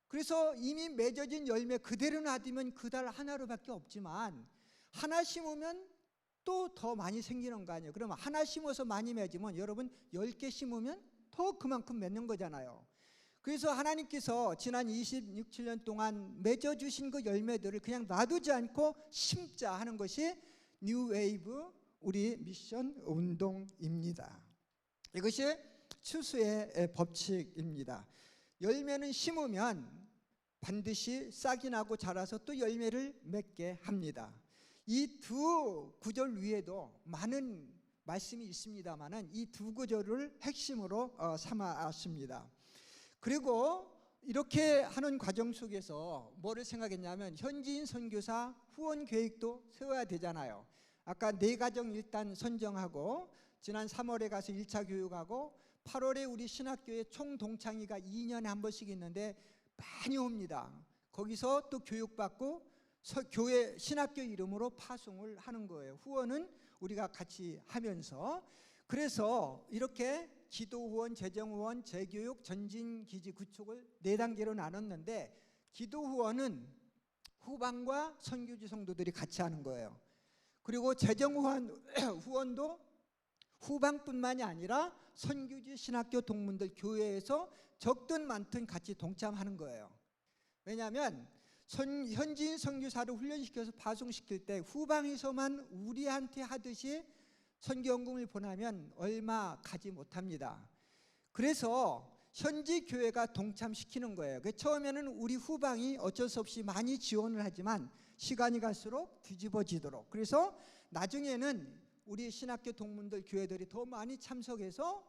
Speaker 1: 그래서 이미 맺어진 열매 그대로 놔두면 그달 하나로밖에 없지만 하나 심으면 또 더 많이 생기는 거 아니에요. 그러면 하나 심어서 많이 맺으면 여러분 10개 심으면 더 그만큼 맺는 거잖아요. 그래서 하나님께서 지난 26, 7년 동안 맺어주신 그 열매들을 그냥 놔두지 않고 심자 하는 것이 뉴웨이브 우리 미션 운동입니다. 이것이 추수의 법칙입니다. 열매는 심으면 반드시 싹이 나고 자라서 또 열매를 맺게 합니다. 이 두 구절 위에도 많은 말씀이 있습니다만은 이 두 구절을 핵심으로 삼았습니다. 그리고 이렇게 하는 과정 속에서 뭐를 생각했냐면 현지인 선교사 후원 계획도 세워야 되잖아요. 아까 4가정 일단 선정하고 지난 3월에 가서 1차 교육하고 8월에 우리 신학교에 총동창회가 2년에 한 번씩 있는데 많이 옵니다. 거기서 또 교육받고 교회 신학교 이름으로 파송을 하는 거예요. 후원은 우리가 같이 하면서. 그래서 이렇게 기도 후원, 재정 후원, 재교육, 전진기지 구축을 4단계로 나눴는데 기도 후원은 후방과 선교지 성도들이 같이 하는 거예요. 그리고 재정 후원도 후방뿐만이 아니라 선교지 신학교 동문들 교회에서 적든 많든 같이 동참하는 거예요. 왜냐하면 현지인 선교사를 훈련시켜서 파송시킬 때 후방에서만 우리한테 하듯이 선교연금을 보내면 얼마 가지 못합니다. 그래서 현지 교회가 동참시키는 거예요. 처음에는 우리 후방이 어쩔 수 없이 많이 지원을 하지만 시간이 갈수록 뒤집어지도록, 그래서 나중에는 우리 신학교 동문들 교회들이 더 많이 참석해서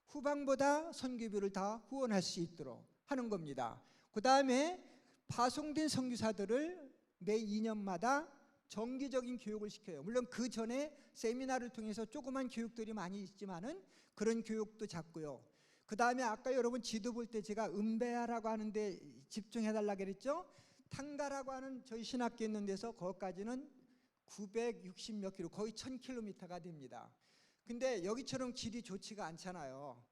Speaker 1: 후방보다 선교비를 다 후원할 수 있도록 하는 겁니다. 그 다음에 파송된 선교사들을 매 2년마다 정기적인 교육을 시켜요. 물론 그 전에 세미나를 통해서 조그만 교육들이 많이 있지만은 그런 교육도 잡고요. 그 다음에 아까 여러분 지도 볼 때 제가 은베아라고 하는데 집중해달라고 그랬죠. 탕가라고 하는 저희 신학교 있는 데서 거기까지는 960 몇 킬로, 거의 1000km가 됩니다. 근데 여기처럼 길이 좋지가 않잖아요.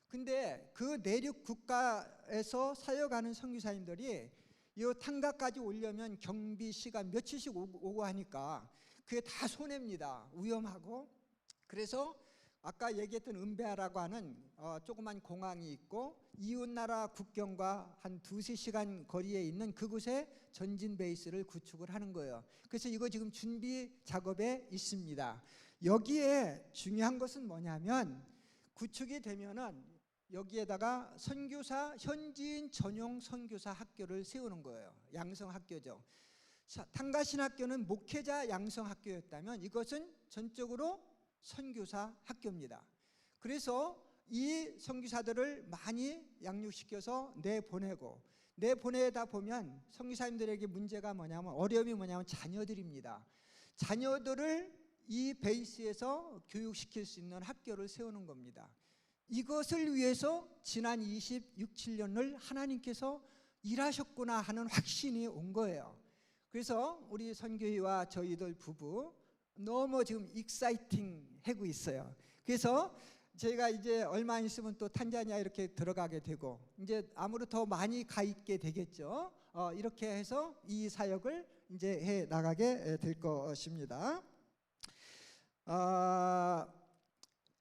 Speaker 1: 근데 그 내륙 국가에서 사역하는 선교사님들이 이 탕가까지 오려면 경비 시간 며칠씩 오고 하니까 그게 다 손해입니다. 위험하고. 그래서 아까 얘기했던 은베아라고 하는 조그만 공항이 있고 이웃나라 국경과 한 2-3시간 거리에 있는 그곳에 전진 베이스를 구축을 하는 거예요. 그래서 이거 지금 준비 작업에 있습니다. 여기에 중요한 것은 뭐냐면 구축이 되면은 여기에다가 선교사, 현지인 전용 선교사 학교를 세우는 거예요. 양성학교죠. 탕가신학교는 목회자 양성학교였다면 이것은 전적으로 선교사 학교입니다. 그래서 이 선교사들을 많이 양육시켜서 내보내다 보면 선교사님들에게 문제가 뭐냐면, 어려움이 뭐냐면 자녀들입니다. 자녀들을 이 베이스에서 교육시킬 수 있는 학교를 세우는 겁니다. 이것을 위해서 지난 26, 7년을 하나님께서 일하셨구나 하는 확신이 온 거예요. 그래서 우리 선교회와 저희들 부부 너무 지금 익사이팅 하고 있어요. 그래서 제가 이제 얼마 있으면 또 탄자니아 이렇게 들어가게 되고 이제 아무래도 더 많이 가 있게 되겠죠. 이렇게 해서 이 사역을 이제 해 나가게 될 것입니다.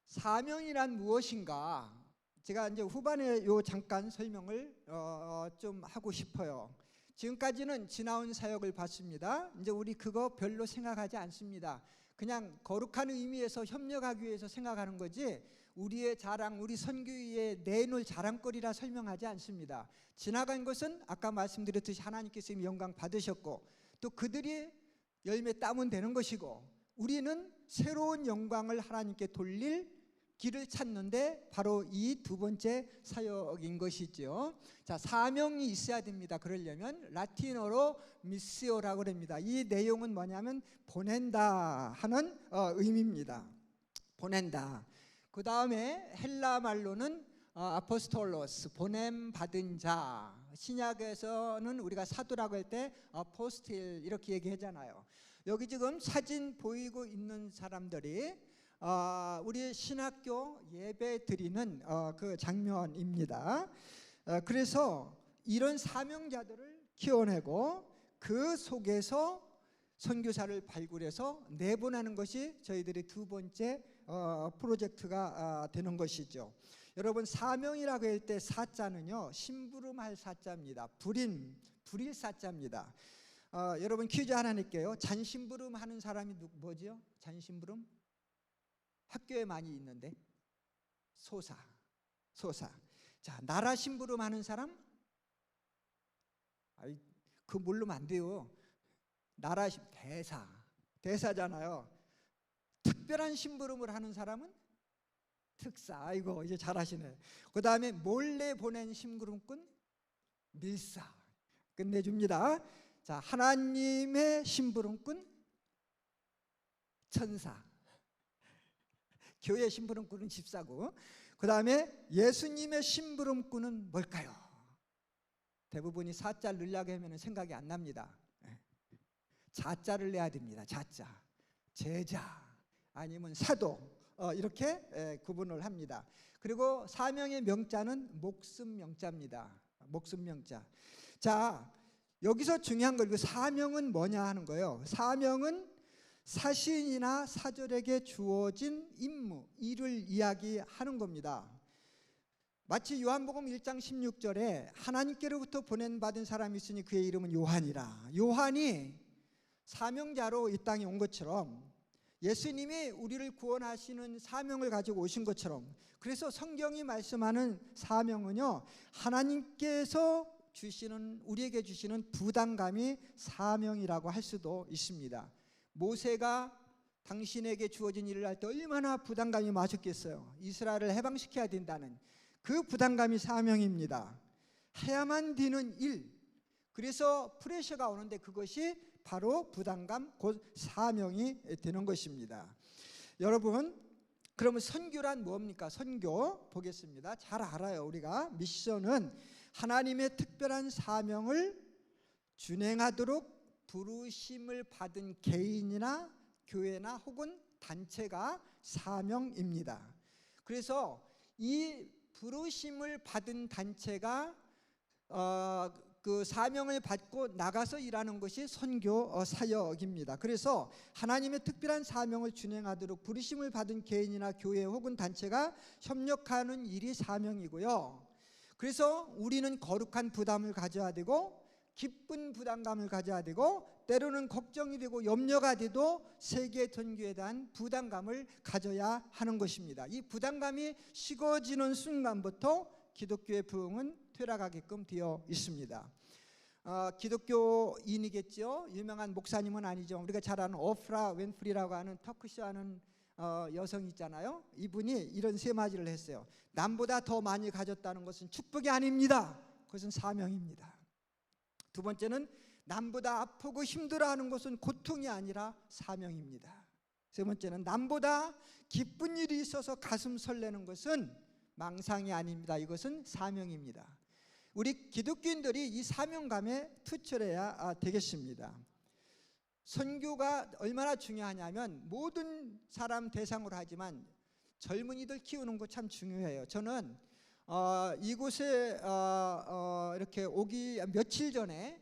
Speaker 1: 사명이란 무엇인가? 제가 이제 후반에 잠깐 설명을 좀 하고 싶어요. 지금까지는 지나온 사역을 봤습니다. 이제 우리 그거 별로 생각하지 않습니다. 그냥 거룩한 의미에서 협력하기 위해서 생각하는 거지 우리의 자랑, 우리 선교회에 내놓을 자랑거리라 설명하지 않습니다. 지나간 것은 아까 말씀드렸듯이 하나님께서 이미 영광 받으셨고 또 그들이 열매 따면 되는 것이고 우리는 새로운 영광을 하나님께 돌릴 길을 찾는데 바로 이 두 번째 사역인 것이죠. 자, 사명이 있어야 됩니다. 그러려면 라틴어로 미시오라고 합니다. 이 내용은 뭐냐면 보낸다 하는 의미입니다. 보낸다. 그 다음에 헬라 말로는 아포스톨로스, 보냄 받은 자. 신약에서는 우리가 사도라고 할 때 아포스틸 이렇게 얘기하잖아요. 여기 지금 사진 보이고 있는 사람들이 우리 신학교 예배 드리는 그 장면입니다. 그래서 이런 사명자들을 키워내고 그 속에서 선교사를 발굴해서 내보내는 것이 저희들의 두 번째 프로젝트가 되는 것이죠. 여러분, 사명이라고 할 때 사자는요, 심부름할 사자입니다. 불일 사자입니다. 여러분, 퀴즈 하나 낼게요. 잔심부름 하는 사람이 뭐죠? 잔심부름? 학교에 많이 있는데 소사. 자, 나라 심부름 하는 사람? 그거 모르면 안 돼요. 나라 대사잖아요. 특별한 심부름을 하는 사람은 특사. 아이고, 이제 잘하시네. 그 다음에 몰래 보낸 심부름꾼 밀사. 끝내줍니다. 자, 하나님의 심부름꾼 천사. 교회 심부름꾼은 집사고, 그 다음에 예수님의 심부름꾼은 뭘까요? 대부분이 사자를 넣으려고 하면 생각이 안 납니다. 자자를 내야 됩니다. 자자. 제자 아니면 사도, 이렇게 구분을 합니다. 그리고 사명의 명자는 목숨 명자입니다. 목숨 명자. 자, 여기서 중요한 거, 사명은 뭐냐 하는 거예요. 사명은 사신이나 사절에게 주어진 임무, 일을 이야기하는 겁니다. 마치 요한복음 1장 16절에 하나님께로부터 보낸받은 사람이 있으니 그의 이름은 요한이라. 요한이 사명자로 이 땅에 온 것처럼 예수님이 우리를 구원하시는 사명을 가지고 오신 것처럼, 그래서 성경이 말씀하는 사명은요, 하나님께서 우리에게 주시는 부담감이 사명이라고 할 수도 있습니다. 모세가 당신에게 주어진 일을 할 때 얼마나 부담감이 많았겠어요. 이스라엘을 해방시켜야 된다는 그 부담감이 사명입니다. 해야만 되는 일, 그래서 프레셔가 오는데 그것이 바로 부담감, 곧 사명이 되는 것입니다. 여러분, 그러면 선교란 뭡니까? 선교 보겠습니다. 잘 알아요. 우리가 미션은 하나님의 특별한 사명을 준행하도록 부르심을 받은 개인이나 교회나 혹은 단체가 사명입니다. 그래서 이 부르심을 받은 단체가 그 사명을 받고 나가서 일하는 것이 선교 사역입니다. 그래서 하나님의 특별한 사명을 준행하도록 부르심을 받은 개인이나 교회 혹은 단체가 협력하는 일이 사명이고요. 그래서 우리는 거룩한 부담을 가져야 되고, 기쁜 부담감을 가져야 되고, 때로는 걱정이 되고 염려가 돼도 세계 선교에 대한 부담감을 가져야 하는 것입니다. 이 부담감이 식어지는 순간부터 기독교의 부흥은 퇴락하게끔 되어 있습니다. 기독교인이겠죠. 유명한 목사님은 아니죠. 우리가 잘 아는 오프라 윈프리라고 하는 터키시 하는 여성 있잖아요. 이분이 이런 세 마디를 했어요. 남보다 더 많이 가졌다는 것은 축복이 아닙니다. 그것은 사명입니다. 두 번째는 남보다 아프고 힘들어하는 것은 고통이 아니라 사명입니다. 세 번째는 남보다 기쁜 일이 있어서 가슴 설레는 것은 망상이 아닙니다. 이것은 사명입니다. 우리 기독교인들이 이 사명감에 투철해야 되겠습니다. 선교가 얼마나 중요하냐면 모든 사람 대상으로 하지만 젊은이들 키우는 거 참 중요해요. 저는 이곳에 이렇게 오기 며칠 전에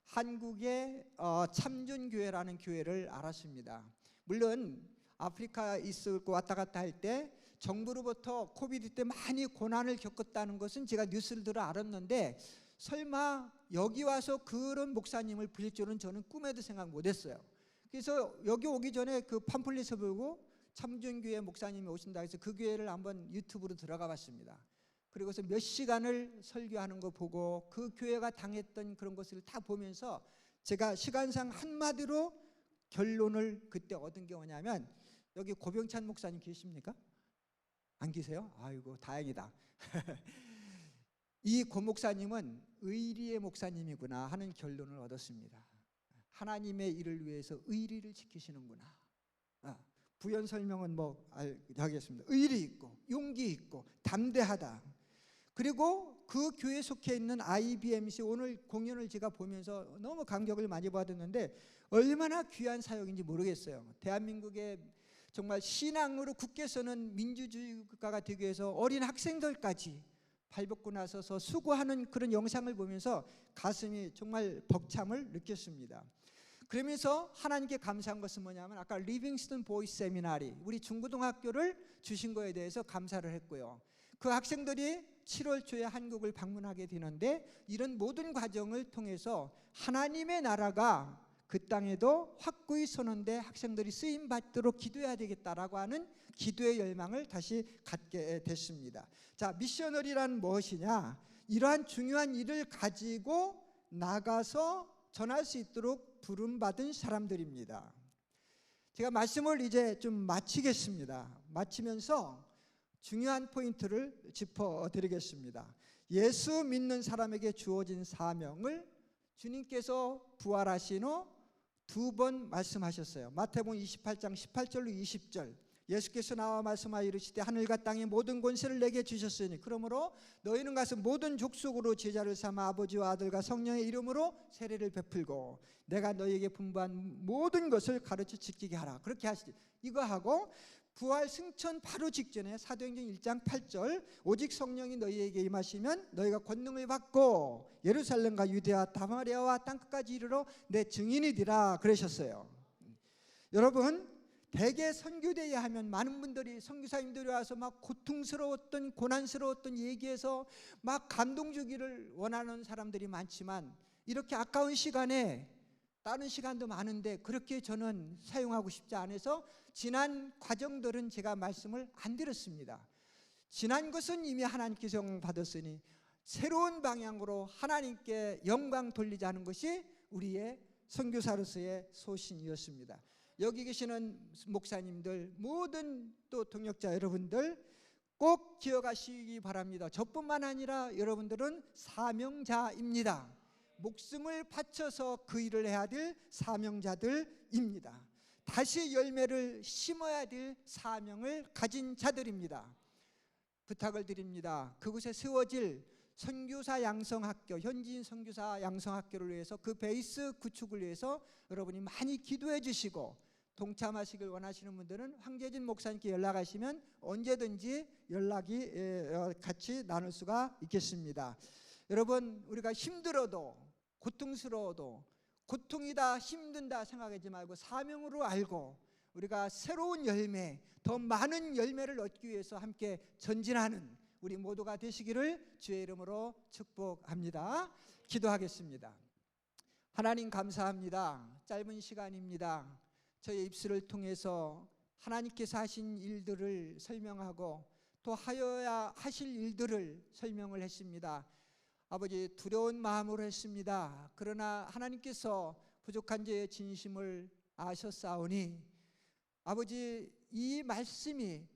Speaker 1: 한국의 참전교회라는 교회를 알았습니다. 물론 아프리카 있었고 왔다 갔다 할 때 정부로부터 코비드 때 많이 고난을 겪었다는 것은 제가 뉴스를 들어 알았는데, 설마 여기 와서 그런 목사님을 뵐 줄은 저는 꿈에도 생각 못했어요. 그래서 여기 오기 전에 그 팜플렛을 보고 참전교회 목사님이 오신다 해서 그 교회를 한번 유튜브로 들어가 봤습니다. 그리고서 몇 시간을 설교하는 거 보고 그 교회가 당했던 그런 것을 다 보면서 제가 시간상 한마디로 결론을 그때 얻은 게 뭐냐면, 여기 고병찬 목사님 계십니까? 안 계세요? 아이고 다행이다. 이 고 목사님은 의리의 목사님이구나 하는 결론을 얻었습니다. 하나님의 일을 위해서 의리를 지키시는구나. 부연 설명은 하겠습니다. 의리 있고 용기 있고 담대하다. 그리고 그 교회에 속해 있는 IBMC 오늘 공연을 제가 보면서 너무 감격을 많이 받았는데 얼마나 귀한 사역인지 모르겠어요. 대한민국의 정말 신앙으로 굳게 서는 민주주의 국가가 되기 위해서 어린 학생들까지 발벗고 나서서 수고하는 그런 영상을 보면서 가슴이 정말 벅참을 느꼈습니다. 그러면서 하나님께 감사한 것은 뭐냐면 아까 리빙스턴 보이스 세미나리 우리 중고등학교를 주신 거에 대해서 감사를 했고요. 그 학생들이 7월 초에 한국을 방문하게 되는데 이런 모든 과정을 통해서 하나님의 나라가 그 땅에도 확고히 서는데 학생들이 쓰임 받도록 기도해야 되겠다라고 하는 기도의 열망을 다시 갖게 됐습니다. 자, 미셔너리란 무엇이냐? 이러한 중요한 일을 가지고 나가서 전할 수 있도록 부름받은 사람들입니다. 제가 말씀을 이제 좀 마치겠습니다. 마치면서 중요한 포인트를 짚어드리겠습니다. 예수 믿는 사람에게 주어진 사명을 주님께서 부활하신 후 2번 말씀하셨어요. 마태복음 28장 18절로 20절 예수께서 나와 말씀하여 이르시되 하늘과 땅의 모든 권세를 내게 주셨으니 그러므로 너희는 가서 모든 족속으로 제자를 삼아 아버지와 아들과 성령의 이름으로 세례를 베풀고 내가 너희에게 분부한 모든 것을 가르쳐 지키게 하라. 그렇게 하시지. 이거 하고 부활 승천 바로 직전에 사도행전 1장 8절 오직 성령이 너희에게 임하시면 너희가 권능을 받고 예루살렘과 유대와 다마리아와 땅끝까지 이르러 내 증인이 되라 그러셨어요. 여러분 대개 선교대회 하면 많은 분들이 선교사님들이 와서 막 고통스러웠던 고난스러웠던 얘기해서 막 감동 주기를 원하는 사람들이 많지만 이렇게 아까운 시간에 다른 시간도 많은데 그렇게 저는 사용하고 싶지 않아서 지난 과정들은 제가 말씀을 안 드렸습니다. 지난 것은 이미 하나님께서 영광 받았으니 새로운 방향으로 하나님께 영광 돌리자는 것이 우리의 선교사로서의 소신이었습니다. 여기 계시는 목사님들 모든 또 동역자 여러분들 꼭 기억하시기 바랍니다. 저뿐만 아니라 여러분들은 사명자입니다. 목숨을 바쳐서 그 일을 해야 될 사명자들입니다. 다시 열매를 심어야 될 사명을 가진 자들입니다. 부탁을 드립니다. 그곳에 세워질 선교사 양성학교, 현지인 선교사 양성학교를 위해서 그 베이스 구축을 위해서 여러분이 많이 기도해 주시고 동참하시길 원하시는 분들은 황재진 목사님께 연락하시면 언제든지 연락이 같이 나눌 수가 있겠습니다. 여러분 우리가 힘들어도 고통스러워도 고통이다 힘든다 생각하지 말고 사명으로 알고 우리가 새로운 열매 더 많은 열매를 얻기 위해서 함께 전진하는 우리 모두가 되시기를 주의 이름으로 축복합니다. 기도하겠습니다. 하나님 감사합니다. 짧은 시간입니다. 저의 입술을 통해서 하나님께서 하신 일들을 설명하고 또 하여야 하실 일들을 설명을 했습니다. 아버지 두려운 마음으로 했습니다. 그러나 하나님께서 부족한 죄의 진심을 아셨사오니 아버지 이 말씀이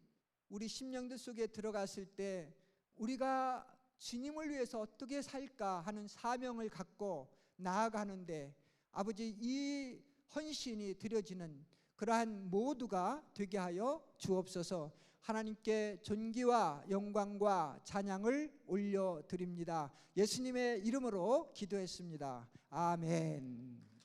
Speaker 1: 우리 심령들 속에 들어갔을 때 우리가 주님을 위해서 어떻게 살까 하는 사명을 갖고 나아가는데 아버지 이 헌신이 드려지는 그러한 모두가 되게 하여 주옵소서. 하나님께 존귀와 영광과 찬양을 올려드립니다. 예수님의 이름으로 기도했습니다. 아멘.